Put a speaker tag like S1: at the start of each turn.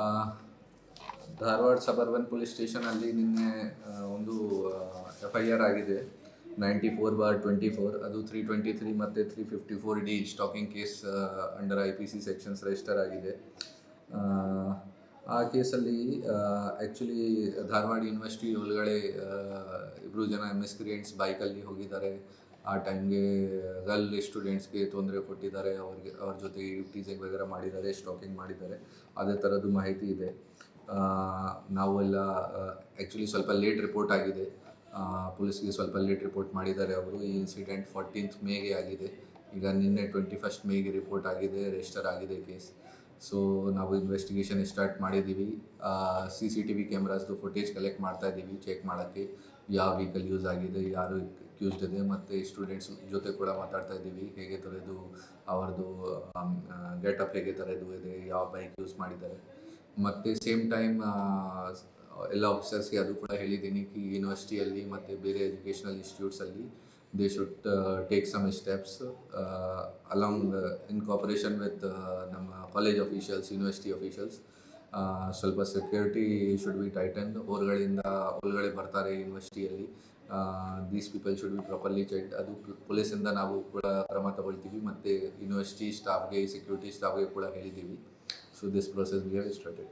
S1: ಆ, Dharwad suburban police ಸ್ಟೇಷನಲ್ಲಿ ನಿನ್ನೆ ಒಂದು FIR ಆಗಿದೆ 94/24. ಅದು 323 ಮತ್ತು 354D stalking case under IPC sections register ಆಗಿದೆ. ಆ ಕೇಸಲ್ಲಿ ಆ್ಯಕ್ಚುಲಿ ಧಾರವಾಡ ಯೂನಿವರ್ಸಿಟಿ ಒಳಗಡೆ ಇಬ್ಬರು ಜನ ಮಿಸ್ಕ್ರಿಯೆಂಟ್ಸ್ ಬೈಕಲ್ಲಿ ಹೋಗಿದ್ದಾರೆ. ಆ ಟೈಮ್ಗೆ ಗರ್ಲ್ ಸ್ಟೂಡೆಂಟ್ಸ್ಗೆ ತೊಂದರೆ ಕೊಟ್ಟಿದ್ದಾರೆ, ಅವ್ರ ಜೊತೆ ಟೀಸಿಂಗ್ ವಗैरह ಮಾಡಿದ್ದಾರೆ, ಸ್ಟಾಕಿಂಗ್ ಮಾಡಿದ್ದಾರೆ. ಅದೇ ಥರದ್ದು ಮಾಹಿತಿ ಇದೆ. ನಾವೆಲ್ಲ ಆ್ಯಕ್ಚುಲಿ ಸ್ವಲ್ಪ ಲೇಟ್ ರಿಪೋರ್ಟ್ ಆಗಿದೆ, ಪೊಲೀಸ್ಗೆ ಸ್ವಲ್ಪ ಲೇಟ್ ರಿಪೋರ್ಟ್ ಮಾಡಿದ್ದಾರೆ ಅವರು. ಈ ಇನ್ಸಿಡೆಂಟ್ 14th ಮೇಗೆ ಆಗಿದೆ. ಈಗ ನಿನ್ನೆ 21st ಮೇಗೆ ರಿಪೋರ್ಟ್ ಆಗಿದೆ, ರಿಜಿಸ್ಟರ್ ಆಗಿದೆ ಕೇಸ್. ಸೊ ನಾವು ಇನ್ವೆಸ್ಟಿಗೇಷನ್ ಸ್ಟಾರ್ಟ್ ಮಾಡಿದ್ದೀವಿ. CCTV ಕ್ಯಾಮ್ರಾಸ್ದು ಫುಟೇಜ್ ಕಲೆಕ್ಟ್ ಮಾಡ್ತಾ ಇದ್ದೀವಿ, ಚೆಕ್ ಮಾಡೋಕ್ಕೆ ಯಾವ ವೆಹಿಕಲ್ ಯೂಸ್ ಆಗಿದೆ, ಯಾರು ಅಕ್ಯೂಸ್ಡ್ ಇದೆ, ಮತ್ತು ಸ್ಟೂಡೆಂಟ್ಸ್ ಜೊತೆ ಕೂಡ ಮಾತಾಡ್ತಾ ಇದ್ದೀವಿ. ಹೇಗೆ ಥರದ್ದು ಅವ್ರದ್ದು ಗೆಟಪ್ ಹೇಗೆ ಥರದ್ದು ಇದೆ, ಯಾವ ಬೈಕ್ ಯೂಸ್ ಮಾಡಿದ್ದಾರೆ. ಮತ್ತು ಸೇಮ್ ಟೈಮ್ ಎಲ್ಲ ಆಫೀಸರ್ಸ್ಗೆ ಅದು ಕೂಡ ಹೇಳಿದ್ದೀನಿ ಕಿ ಯೂನಿವರ್ಸಿಟಿಯಲ್ಲಿ ಮತ್ತು ಬೇರೆ ಎಜುಕೇಷನಲ್ ಇನ್ಸ್ಟಿಟ್ಯೂಟ್ಸಲ್ಲಿ they should take some steps along in cooperation with ನಮ್ಮ ಕಾಲೇಜ್ ಅಫಿಷಿಯಲ್ಸ್, ಯೂನಿವರ್ಸಿಟಿ ಅಫಿಷಿಯಲ್ಸ್. ಸ್ವಲ್ಪ ಸೆಕ್ಯೂರಿಟಿ ಶುಡ್ ಬಿ ಟೈಟನ್ಡ್. ಒಳಗಡೆ ಬರ್ತಾರೆ ಯೂನಿವರ್ಸಿಟಿಯಲ್ಲಿ, these people should be properly checked. ಅದು ಪೊಲೀಸಿಂದ ನಾವು ಕೂಡ ಕ್ರಮ ತಗೊಳ್ತೀವಿ, ಮತ್ತು ಯೂನಿವರ್ಸಿಟಿ ಸ್ಟಾಫ್ಗೆ, ಸೆಕ್ಯೂರಿಟಿ ಸ್ಟಾಫ್ಗೆ ಕೂಡ ಹೇಳಿದ್ದೀವಿ. So this process we have started.